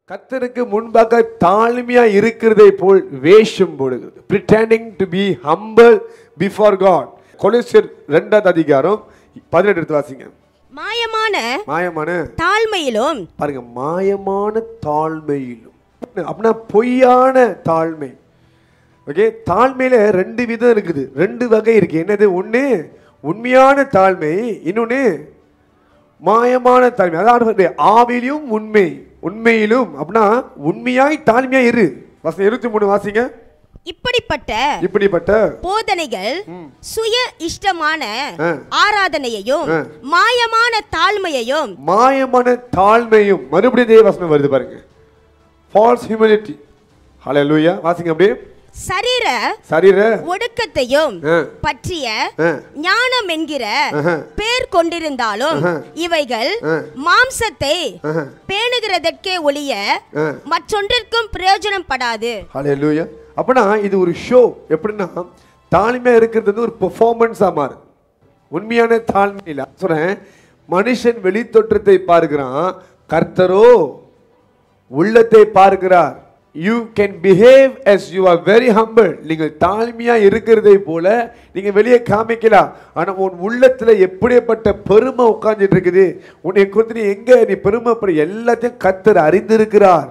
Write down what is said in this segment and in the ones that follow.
கர்த்தருக்கு முன்பாக தாழ்மையா இருக்கிறதை போல் வேஷம் போடுகிறது. pretending to be humble before God. கொலோசியர் 2வது அதிகாரம் 18 எடுத்து வாசிங்க. மாயமான தாழ்மையிலும் பாருங்க, மாயமான தாழ்மையிலும் அப்படின்னா பொய்யான தாழ்மை. ஓகே, தாழ்மையில ரெண்டு விதம் இருக்குது, ரெண்டு வகை இருக்கு. என்னது? ஒண்ணு உண்மையான தாழ்மை, இன்னொன்னு மாயமான தாழ்மை. அதாவது ஆவிலும் உண்மை, உண்மையிலும் அப்படின்னா உண்மையாய் தாழ்மையா இரு. வசனம் 23 வாசிங்க. இப்படிப்பட்ட போதனைகள் சுய இஷ்டமான ஆராதனையையும் மாயமான தாழ்மையையும் மறுபடியும் இதே வசனம் வருது பாருங்க, ஃபால்ஸ் ஹியூமிலிட்டி. ஹல்லேலூயா. வாசிங்க அப்படியே. சரீர ஒடுக்கத்தையும் பற்றிய ஞானம் என்கிற பேர் கொண்டிருந்தாலும் இவைகள் மாம்சத்தை பேணுகிறதற்கே ஒழிய மற்றொன்றிற்கும் பிரயோஜனம் படாது. ஹல்லேலூயா. அப்பனா இது ஒரு ஷோ. எப்படின்னா தாழ்மையா இருக்கிறது ஒரு பெர்ஃபார்மன்ஸா மாறு. உண்மையான தாழ்மை இல்ல சொல்றேன். மனுஷன் வெளித்தோற்றத்தை பார்க்கிறான், கர்த்தரோ உள்ளத்தை பார்க்கிறார். You can behave as you are very humble. நீங்கள் தாழ்மையா இருக்கிறதை போல நீங்க வெளியே காமிக்கலாம். ஆனா உன் உள்ளத்துல எப்படிப்பட்ட பெருமை உட்கார்ந்துட்டு இருக்குது, உன்னை குறித்து நீ பெருமைப்பட எல்லாத்தையும் கர்த்தர் அறிந்திருக்கிறார்.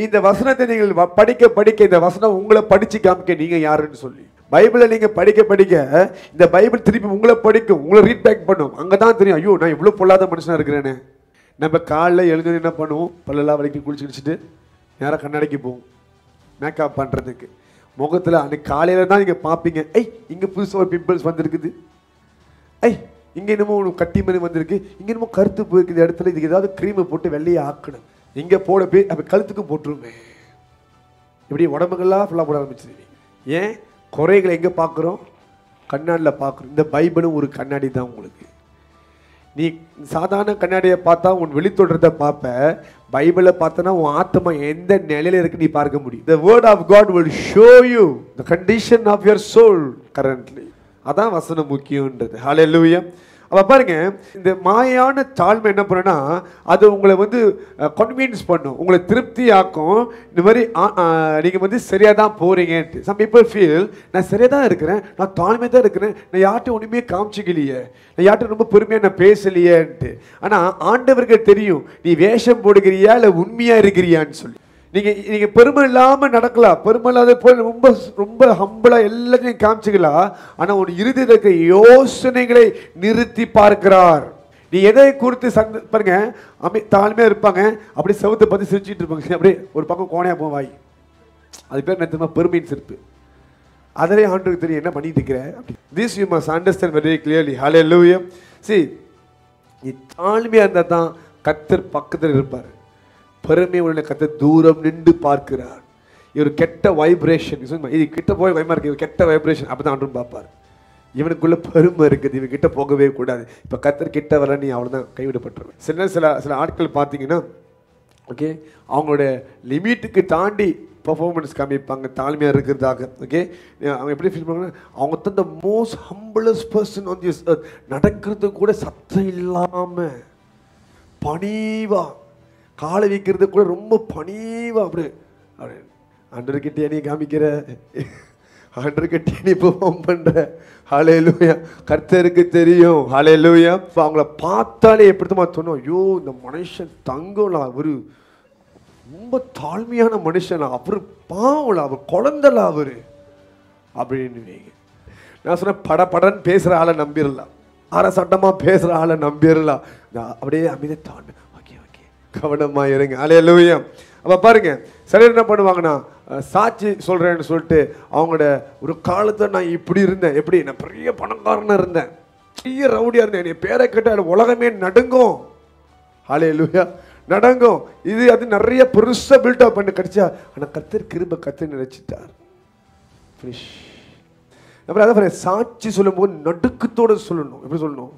இந்த வசனத்தை நீங்கள் படிக்க இந்த வசனம் உங்களை படிச்சு காமிக்க நீங்க யாருன்னு சொல்லி பைபிளை நீங்க படிக்க இந்த பைபிள் திருப்பி உங்களை படிக்கும், உங்களை ரீட் பேக் பண்ணும். அங்கதான் தெரியும், ஐயோ நான் இவ்வளவு பொல்லாத மனுஷனா இருக்கிறேன்னு. நம்ம காலைல எழுந்து என்ன பண்ணுவோம்? பல்லெல்லாம் வலிக்கு குளிச்சுட்டு நேராக கண்ணாடிக்கு போவோம் மேக்கப் பண்ணுறதுக்கு. முகத்தில் அன்னைக்கு காலையில் தான் நீங்கள் பார்ப்பீங்க, இங்கே புதுசாக ஒரு பிம்பிள்ஸ் வந்திருக்குது, இங்கே என்னமோ கட்டி மாதிரி வந்திருக்கு, இங்கே என்னமோ கருத்து போயிருக்குது இடத்துல, இதுக்கு ஏதாவது க்ரீமை போட்டு வெள்ளையை ஆக்கணும், இங்கே போட போய் அப்போ கழுத்துக்கும் போட்டுருமே. இப்படி உடம்புகள்லாம் ஃபுல்லாக போட ஆரம்பிச்சிருவீங்க. ஏன்? குறைகளை எங்கே பார்க்குறோம்? கண்ணாடியில் பார்க்குறோம். இந்த பைபிளும் ஒரு கண்ணாடி தான் உங்களுக்கு. நீ சாதாரண கண்ணாடியை பார்த்தா உன் வெளித்தோற்றத்தை பார்ப்ப, பைபிளை பார்த்தனா உன் ஆத்மா எந்த நிலையில இருக்கு நீ பார்க்க முடியும். The word of God will show you the condition of your soul currently. அதான் வசனம் முக்கியம்ன்றது. ஹல்லேலூயா. அப்ப பாருங்க, இந்த மாயான தாழ்மை என்ன பண்ணுன்னா அது உங்களை கன்வின்ஸ் பண்ணும், உங்களை திருப்தி ஆக்கும். இந்த மாதிரி நீங்க சரியா தான் போறீங்கன்ட்டு. சம் பீப்புள் ஃபீல் நான் சரியா தான் இருக்கிறேன், நான் தாழ்மை தான் இருக்கிறேன், நான் யார்கிட்ட ஒண்ணுமே காமிச்சிக்கலையே, நான் யார்கிட்ட ரொம்ப பெருமையா நான் பேசலையேன்ட்டு. ஆனா ஆண்டவருக்கு தெரியும் நீ வேஷம் போடுகிறியா இல்ல உண்மையா இருக்கிறியான்னு சொல்லி. நீங்க பெருமை இல்லாம நடக்கலாம், பெருமை இல்லாத போய் ரொம்ப ரொம்ப ஹம்பிளா எல்லாத்தையும் காமிச்சுக்கலாம். ஆனா ஒரு இறுதியில் இருக்க யோசனைகளை நிறுத்தி பார்க்கிறார். நீ எதை குறித்து பாருங்க, தாழ்மையா இருப்பாங்க, அப்படி செவத்தை பத்தி சிரிச்சுட்டு இருப்பாங்க, அப்படியே ஒரு பக்கம் கோணையா போவாய் வாய், அது பேர் நிறுத்தமா பெருமையின் சிரிப்பு. அதிலே ஆண்டவருக்கு தெரியும் என்ன பண்ணிட்டு இருக்கிற. This you must understand very clearly. Hallelujah. See, நீ தாழ்மையா இருந்தா தான் கர்த்தர் பக்கத்தில் இருப்பார். பெருமை உள்ள கர்த்தர் தூரம் நின்று பார்க்கிறார். இவர் கெட்ட வைப்ரேஷன், இது கிட்ட போய் பயமா இருக்கு, இவர் கெட்ட வைப்ரேஷன் அப்பதான் ஆண்டவரும் பார்ப்பார். இவனுக்குள்ள பெருமை இருக்குது, இவன் கிட்ட போகவே கூடாது. இப்ப கர்த்தர் கிட்ட வர நீ அவ்வளவுதான் கைவிடப்பட்டுருவேன். சில ஆட்கள் பார்த்தீங்கன்னா ஓகே, அவங்களோட லிமிட்டுக்கு தாண்டி பர்ஃபார்மன்ஸ் காமிப்பாங்க தாழ்மையாக இருக்கிறதாக. ஓகே, அவங்க எப்படி ஃபீல் பண்ணுவாங்க? அவங்க தான் the most humblest person on this earth. நடக்கிறது கூட சத்தம் இல்லாமல் பணிவா, காலை வைக்கிறது கூட ரொம்ப பணிவா, அப்படி ஆண்டவர்கிட்ட நீ காமிக்கிற, ஆண்டவர்கிட்ட நீ பெர்ஃபார்ம் பண்ற. ஹல்லேலூயா. கர்த்தருக்கு தெரியும். ஹல்லேலூயா. அவங்கள பார்த்தாலே எப்படிமா சொன்னோம், ஐயோ இந்த மனுஷன் தங்கம்ல, அவரு ரொம்ப தாழ்மையான மனுஷன், அவரு பாவம்ல, அவர் குழந்தைல அவரு அப்படின்னு. நான் சொன்னேன், படன்னு பேசுற ஆளை நம்பிடலாம், அரசட்டமா பேசுற ஆளை நம்பிடலாம், அப்படியே அமைதி தாழ்மை. கவனமா இருங்க. ஹல்லேலூயா. அப்ப பாருங்க, சிலர் என்ன பண்ணுவாங்கன்னா சாட்சி சொல்றேன்னு சொல்லிட்டு அவங்களோட ஒரு காலத்தை நான் இப்படி இருந்தேன், எப்படி நான் பெரிய பணக்காரனா இருந்தேன், பெரிய ரவுடியா இருந்தேன், என் பேரை கேட்டால் உலகமே நடுங்கும். ஹல்லேலூயா, நடங்கும். இது அது நிறைய பெருசா பில்டப் பண்ணி கிடைச்சா, ஆனா கர்த்தர் கிருபை கர்த்தர் நினைச்சிட்டார். அப்புறம் அதான் சாட்சி சொல்லும் போது நடுக்கத்தோட சொல்லணும். எப்படி சொல்லணும்?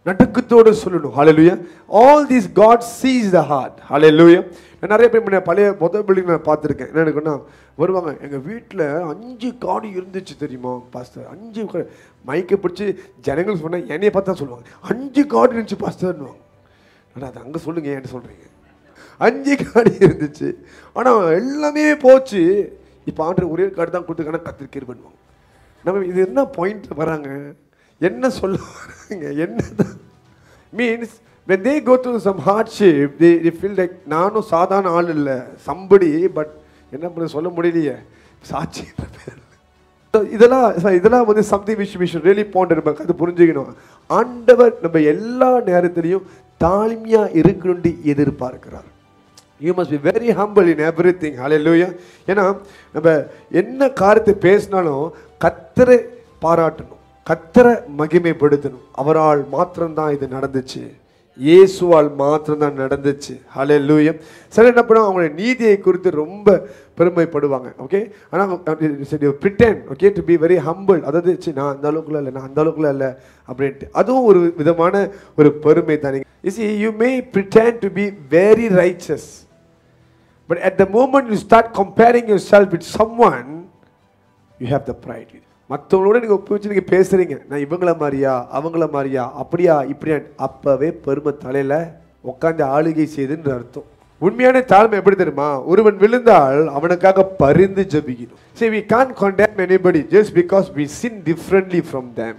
நடுக்கத்தோடு சொல்லணும். ஹல்லேலூயா. All these God sees the heart. ஹல்லேலூயா. நான் நிறைய பேர் பழைய பில்டிங் நான் பார்த்துருக்கேன். என்ன இருக்குன்னா வருவாங்க, எங்கள் வீட்டில் 5 காடி இருந்துச்சு தெரியுமா பாஸ்டர், 5 மைக்கை பிடிச்சி ஜனங்கள் சொன்னால் என்னையை பார்த்தா சொல்லுவாங்க, 5 காடி இருந்துச்சு பாஸ்டர்னுவாங்க. ஆனால் அது அங்கே சொல்லுங்க, ஏன்ட்டு சொல்கிறீங்க? 5 காடி இருந்துச்சு. ஆனால் எல்லாமே போச்சு. இப்போ ஆண்டு ஒரே கார்டு தான் கொடுத்துக்கான கத்திரிக்கீர் பண்ணுவாங்க. நம்ம இது என்ன பாயிண்ட் வராங்க, என்ன சொல்ல வராங்க, என்ன தான் means when they go through some hardship they feel like நானும் சாதாரண ஆள் இல்லை, somebody, பட் என்ன பண்ண சொல்ல முடியலையே சாட்சி. இதெல்லாம் வந்து something which we should really ponder. அது புரிஞ்சுக்கணும். ஆண்டவர் நம்ம எல்லா நேரத்திலையும் தாழ்மையா இருக்கணும்னு எதிர்பார்க்கிறார். You must be very humble in everything. Hallelujah. ஏன்னா நம்ம என்ன காரியத்தை பேசினாலும் கர்த்தரை பாராட்டணும், கர்த்தரை மகிமைப்படுத்தணும். அவரால் மாத்திரம்தான் இது நடந்துச்சு, இயேசுவால் மாத்திரம்தான் நடந்துச்சு. ஹல்லேலூயா. சில என்ன பண்ணுவாங்க, அவங்களுடைய நீதியை குறித்து ரொம்ப பெருமைப்படுவாங்க. ஓகே, ஆனால் Britain okay to be very humble. அதாவது நான் அந்த அளவுக்குள்ள இல்லை, நான் அந்த அளவுக்குள்ள இல்லை அப்படின்ட்டு, அதுவும் ஒரு விதமான ஒரு பெருமை தானே. You see, you may pretend to be very righteous, but at the moment you start comparing yourself with someone, you have the pride. மற்றவங்களோட நீங்கள் ஒப்பிச்சு நீங்கள் பேசுகிறீங்க, நான் இவங்கள மாதிரியா அவங்கள மாதிரியா அப்படியா இப்படியா, அப்போவே பெருமை தலையில் உட்காந்து ஆளுகை செய்துன்னு அர்த்தம். உண்மையான தாழ்மை எப்படி தெரியுமா, ஒருவன் விழுந்தால் அவனுக்காக பரிந்து ஜெபிக்கணும். See, we can't condemn anybody just because we sin differently from them.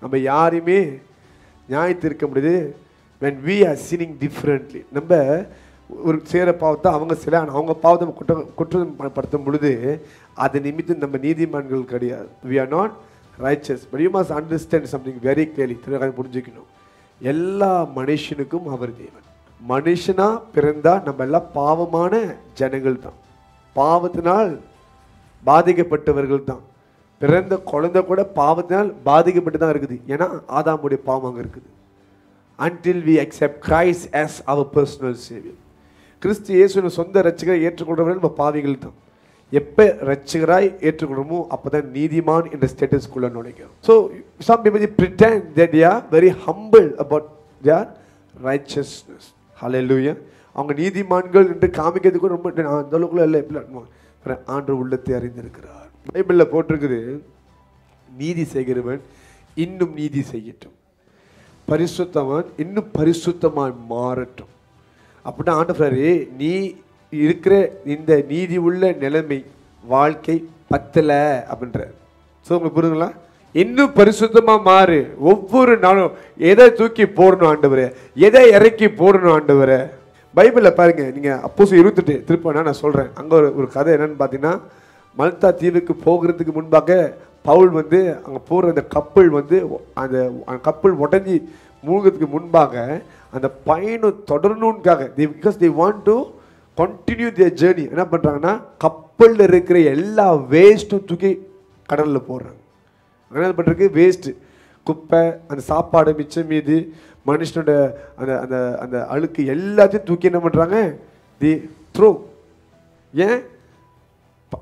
நம்ம யாரையுமே நியாயத்திருக்க முடியுது when we are sinning differently. நம்ம ஒரு சேர பாவத்தை அவங்க சில அவங்க பாவத்தை குற்றப்படுத்தும் பொழுது அது நிமித்தம் நம்ம நீதிமான்கள் கிடையாது. we are not righteous, but you must understand something very clearly. புரிஞ்சுக்கணும், எல்லா மனுஷனுக்கும் அவர் தேவன். மனுஷனா பிறந்தா நம்ம எல்லாம் பாவமான ஜனங்கள் தான், பாவத்தினால் பாதிக்கப்பட்டவர்கள் தான். பிறந்த குழந்தை கூட பாவத்தினால் பாதிக்கப்பட்டு தான் இருக்குது. ஏன்னா ஆதாமுடைய பாவம் அங்கே இருக்குது. until we accept Christ as our personal savior. கிறிஸ்து இயேசுவின் சொந்த ரட்சகரை ஏற்றுக்கொள்றவர்கள் நம்ம பாவிகள் தான். எப்போ ரட்சகராய் ஏற்றுக்கொள்றோமோ அப்போதான் நீதிமான் என்ற ஸ்டேட்டஸ்குள்ள நுழைக்கிறோம். So some people pretend that they are very humble about their righteousness. Hallelujah. அவங்க நீதிமான்கள் என்று காமிக்கிறதுக்கு ரொம்ப அந்த அளவுக்குள்ள இல்லை, எப்படி ஆண்டவர் உள்ளத்தை அறிந்திருக்கிறார். பைபிளில் போட்டிருக்குது, நீதி செய்கிறவன் இன்னும் நீதி செய்யட்டும், பரிசுத்தவன் இன்னும் பரிசுத்தமாய் மாறட்டும். அப்படின்னா ஆண்டவர் நீ இருக்கிற இந்த நீதி உள்ள நிலைமை வாழ்க்கை பத்தல அப்படின்ற. ஸோ உங்களுக்கு புரியுதுங்களா, இன்னும் பரிசுத்தமா மாறு. ஒவ்வொரு நாளும் எதை தூக்கி போடணும் ஆண்டவரே, எதை இறக்கி போடணும் ஆண்டவரே. பைபிளில் பாருங்க, நீங்க அப்போஸ்தலர் 28 திருப்ப நான் சொல்றேன். அங்க ஒரு கதை என்னன்னு பார்த்தீங்கன்னா, மல்தா தீவுக்கு போகிறதுக்கு முன்பாக பவுல் வந்து அங்கே போகிற அந்த கப்பல் வந்து அந்த கப்பல் உடஞ்சி மூழ்கிறதுக்கு முன்பாக அந்த பயணம் தொடரணுக்காக because they want to continue their journey, என்ன பண்ணுறாங்கன்னா கப்பலில் இருக்கிற எல்லா வேஸ்ட்டும் தூக்கி கடலில் போடுறாங்க. என்ன பண்ணுறதுக்கு வேஸ்ட்டு குப்பை, அந்த சாப்பாடு மிச்சம் மீது மனுஷனோட அந்த அந்த அந்த அழுக்கு எல்லாத்தையும் தூக்கி என்ன பண்ணுறாங்க, தி த்ரோ. ஏன்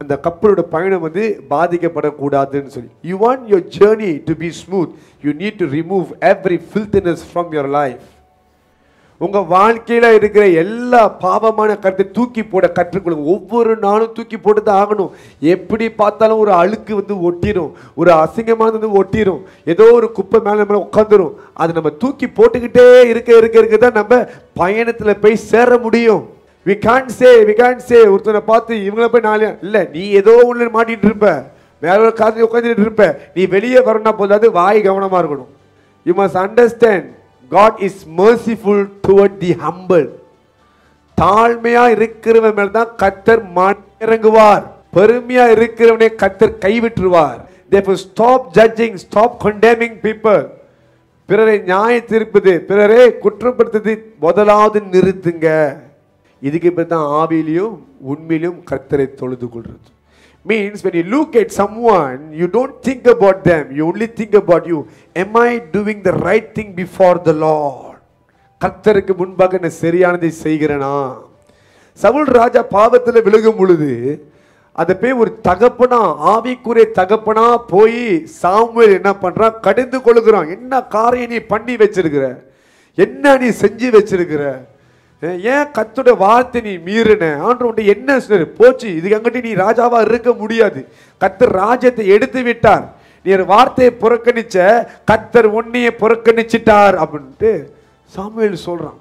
அந்த கப்பலோட பயணம் வந்து பாதிக்கப்படக்கூடாதுன்னு சொல்லி. You want your journey to be smooth, you need to remove every filthiness from your life. உங்கள் வாழ்க்கையில் இருக்கிற எல்லா பாவமான கருத்தை தூக்கி போட கற்றுக்கொள்ளுங்க. ஒவ்வொரு நாளும் தூக்கி போட்டு தான் ஆகணும். எப்படி பார்த்தாலும் ஒரு அழுக்கு வந்து ஒட்டிடும், ஒரு அசிங்கமானது வந்து ஒட்டிடும், ஏதோ ஒரு குப்பை மேலே நம்ம உட்காந்துரும். அதை நம்ம தூக்கி போட்டுக்கிட்டே இருக்க தான் நம்ம பயணத்தில் போய் சேர முடியும். we can't say ஒருத்தனை பார்த்து இவங்களை போய் நாளே இல்லை, நீ ஏதோ ஒன்று மாட்டிட்டு இருப்ப, வேற ஒரு காலத்தில் உட்காந்துட்டு இருப்ப, நீ வெளியே வரணும்னா போதாது, வாய் கவனமாக இருக்கணும். you must understand God is merciful toward the humble. தாழ்மையா இருக்கிறவன் மேல் தான் கர்த்தர் இறங்குவார், பெருமையா இருக்கிறவனை கர்த்தர் கைவிட்டுருவார். therefore stop judging, stop condemning people. பிறரை நியாயம் தீர்ப்பது, பிறரை குற்றப்படுத்துவது முதலாவது நிறுத்துங்க. இதுக்கு பேர் தான் ஆவியிலும் உண்மையிலும் கர்த்தரை தொழுது கொள்றது. means when you look at someone, you don't think about them, you only think about you. Am I doing the right thing before the Lord? கர்த்தருக்கு முன்பாக நான் சரியானதை செய்கிறேனா? சவுல் ராஜா பாவத்தில் விழுகும் பொழுது அதை போய் ஒரு தகப்பனா, ஆவிக்குரிய தகப்பனா போய் சாமுவேல் என்ன பண்றான், கடிந்து கொள்ளுகிறான். என்ன காரியம் நீ பண்ணி வச்சிருக்கிற, என்ன நீ செஞ்சு வச்சிருக்கிற, ஏன் கர்த்தருடைய வார்த்தை நீ மீறின? ஆண்டவர் என்ன போச்சு, இதுக்கு அங்கிட்டு நீ ராஜாவா இருக்க முடியாது, கர்த்தர் ராஜ்யத்தை எடுத்து விட்டார், நீ வார்த்தையை புறக்கணிச்ச, கர்த்தர் உன்னைய புறக்கணிச்சிட்டார் அப்படின்ட்டு சாமுவேல் சொல்றான்.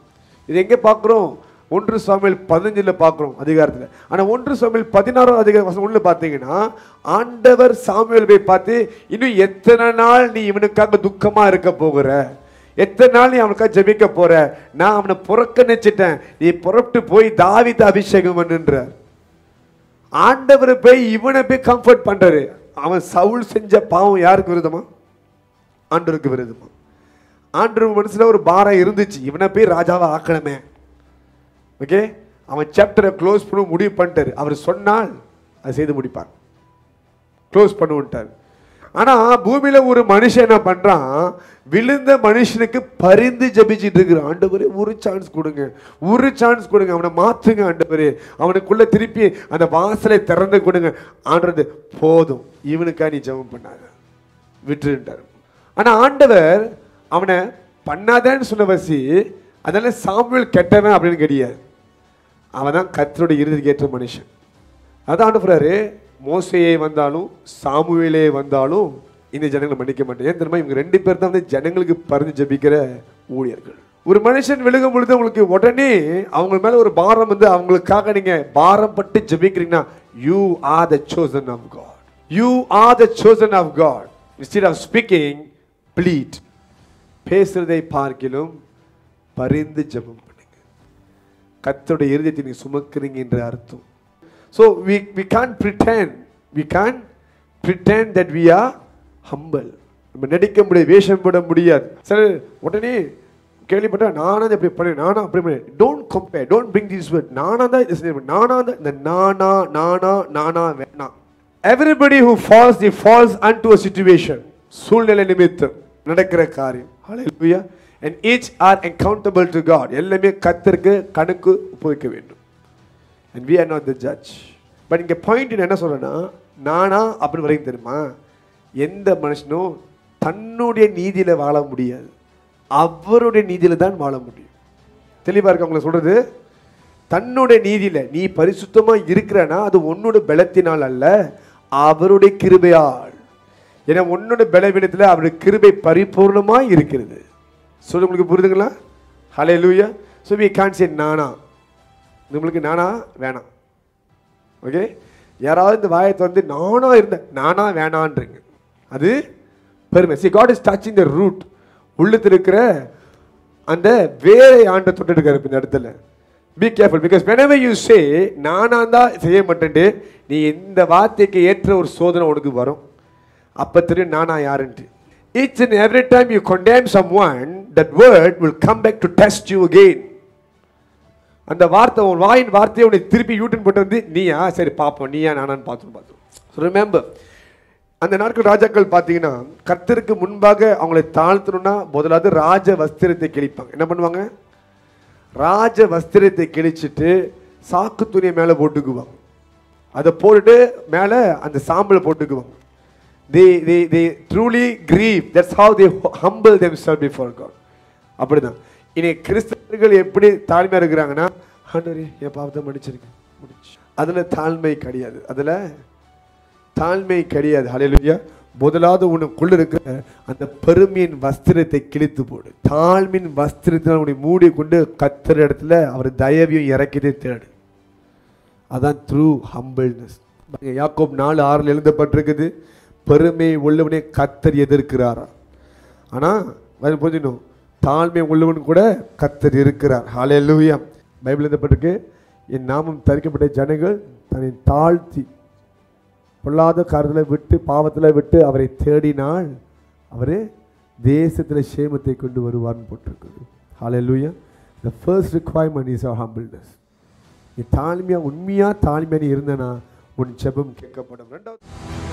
இது எங்க பார்க்கிறோம், 1 சாமுவேல் 15 பார்க்கிறோம் அதிகாரத்தில். ஆனா 1 சாமுவேல் 16 அதிகாரம் 1 பார்த்தீங்கன்னா ஆண்டவர் சாமுவேல் போய் பார்த்து, இன்னும் எத்தனை நாள் நீ இவனுக்காக துக்கமா இருக்க போகிற, எத்தனை நாள் நீ அவனுக்காக ஜெபிக்க போற, நான் அவனை புறக்கணிச்சிட்டேன், நீ புறப்பட்டு போய் தாவீதை அபிஷேகம் பண்ணுன்றார். ஆண்டவர் போய் இவனை போய் கம்ஃபர்ட் பண்றாரு. அவன் சவுல் செஞ்ச பாவம் யாருக்கு விரோதமா? ஆண்டவருக்கு விரோதமா. ஆண்டவர் மனசுல ஒரு பாரம் இருந்துச்சு, இவனை போய் ராஜாவை ஆக்கணுமே. ஓகே, அவன் சாப்டரை க்ளோஸ் பண்ண முடிவு பண்ணிட்டாரு. அவர் சொன்னால் அதை செய்து முடிப்பார், க்ளோஸ் பண்ணுட்டார். ஆனா பூமியில ஒரு மனுஷன் என்ன பண்றான், விழுந்த மனுஷனுக்கு பரிந்து ஜபிச்சுட்டு இருக்கிறான். ஆண்டவரே ஒரு சான்ஸ் கொடுங்க, ஒரு சான்ஸ் கொடுங்க, அவனை மாத்துங்க ஆண்டவரே, அவனுக்குள்ள திருப்பி அந்த வாசலை திறந்து கொடுங்க. ஆண்டது போதும், இவனுக்கா நீ ஜெபம் பண்ணாத, விட்டுட்டார். ஆனா ஆண்டவர் அவனை பண்ணாதேன்னு சொன்ன வசி, அதனால சாமுவேல் கெட்டவன் அப்படின்னு கிடையாது. அவன் தான் கர்த்தருடைய இறுதிக்கு ஏற்ற மனுஷன். அதான் ஆண்டவராரு, மோசையே வந்தாலும் சாமுவேலே வந்தாலும் இந்த ஜனங்களை மன்னிக்க மாட்டேன். ஏன் தெரியுமா? இவங்க 2 பேர் தான் வந்து ஜனங்களுக்கு பரிந்து ஜபிக்கிற ஊழியர்கள். ஒரு மனுஷன் விழுகும் பொழுது உங்களுக்கு உடனே அவங்க மேல ஒரு பாரம் வந்து அவங்களுக்காக நீங்க பாரம் பட்டு ஜபிக்கிறீங்கன்னா, you are the chosen of God. You are the chosen of God. Instead of speaking, plead. பேசுறதை பார்க்கிலும் பரிந்து ஜெபம் பண்ணுங்க. கர்த்தருடைய இருதயத்தை நீங்க சுமக்கிறீங்க என்ற அர்த்தம். So we can't pretend that we are humble. நம்ம நடிக்க முடியாது, வேஷம் போட முடியாது. சரி, உடனே கேள்விப்பட்டா நானா இப்படி பண்ணேன், நானா அப்படி பண்ணேன். Don't compare, don't bring this word. நானா தான் இது செய்யணும், நானா தான் இந்த நானா வேணாம். Everybody who falls, he falls unto a situation. சூழ்நிலை நிமித்தம் நடக்கிற காரியம். Hallelujah. And each are accountable to God. எல்லாமே கர்த்தருக்கு கணக்கு ஒப்புவிக்க வேண்டும். And we are not the judge. But இங்க பாயிண்ட் என்ன சொல்றேன்னா, நானா அப்படி வரைக்கும் தெரியுமா, எந்த மனுஷனும் தன்னுடைய நீதியில வாழ முடியாது, அவருடைய நீதியில தான் வாழ முடியும். தெளிவா இருக்க உங்களை சொல்றது? தன்னுடைய நீதியில நீ பரிசுத்தமா இருக்கிறனா அது உன்னோட பலத்தினால் அல்ல, அவருடைய கிருபையால். ஏன்னா உன்னோட பலவீனத்தில் அவருடைய கிருபை பரிபூர்ணமாய் இருக்கிறது. சொல்ல உங்களுக்கு புரியுதுங்களா? ஹல்லேலூயா. So we can't say நானா, உங்களுக்கு நானா வேணாம். ஓகே, யாராவது இந்த வாயத்தை வந்து நானா இருந்த நானா வேணான்றீங்க, அது பெருமை. See, God is touching the root. உள்ளத்தில் இருக்கிற அந்த வேரை ஆண்ட தொட்டு இருக்காரு இந்த இடத்துல. Be careful, because whenever you say நானா தான் செய்ய மாட்டேன்ட்டு, நீ இந்த வார்த்தைக்கு ஏற்ற ஒரு சோதனை உனக்கு வரும். அப்ப தெரியும் நானா யாருன்ட்டு. Each and every time you condemn someone, that word will come back to test you again. அந்த வார்த்தை உன் வாயின் வார்த்தையை உன்னை திருப்பி யூட்டன் போட்டு வந்து, நீயா சரி பாப்போம், நீயா நானான்னு பார்த்துரும். So remember, அந்த நாட்கள் ராஜாக்கள் பார்த்தீங்கன்னா கர்த்தருக்கு முன்பாக அவங்களை தாழ்த்தணும்னா முதலாவது ராஜ வஸ்திரத்தை கிழிப்பாங்க. என்ன பண்ணுவாங்க? ராஜ வஸ்திரத்தை கிழிச்சிட்டு சாக்கு துணியை மேலே போட்டுக்குவாங்க. அதை போட்டுட்டு மேலே அந்த சாம்பலை போட்டுக்குவாங்க. They truly grieve. That's how they humble themselves before God. அப்படிதான் இன்னைக்கு கிறிஸ்தவர்கள் எப்படி தாழ்மையா இருக்கிறாங்கன்னா, ஆண்டவரே என் பாவத்தை மன்னிச்சிருக்கேன், முடிச்சு. அதுல தாழ்மை கிடையாது, அதுல தாழ்மை கிடையாது. ஹல்லேலூயா. முதலாவது உனக்குள்ள இருக்கிற அந்த பெருமையின் வஸ்திரத்தை கிழித்து போடு. தாழ்மையின் வஸ்திரத்தினால் உன்னை மூடி கொண்டு கர்த்தர் இடத்துல அவர் தயவையும் இறக்கிட்டே தேடு. அதான் த்ரூ ஹம்பிள்னஸ். யாக்கோப் 4:6 எழுதப்பட்டிருக்குது, பெருமை உள்ளவனே கர்த்தர் எதிர்க்கிறாரா. ஆனா புரிஞ்சுக்கணும், தாழ்மை உள்ளவன் கூட கர்த்தர் இருக்கிறார். ஹல்லேலூயா. பைபிள் எழுதப்பட்டிருக்கு, என் நாமம் தரிக்கப்பட்ட ஜனங்கள் தன்னை தாழ்த்தி பொல்லாத காரியத்தில் விட்டு பாவத்தில் விட்டு அவரை தேடினால் அவர் தேசத்தில் சேமத்தை கொண்டு வருவார்னு போட்டிருக்குது. ஹல்லேலூயா. The first requirement is our humbleness. நீ தாழ்மையா உண்மையா தாழ்மையா நீ இருந்தனா உன் ஜெபம் கேட்கப்படும். 2வது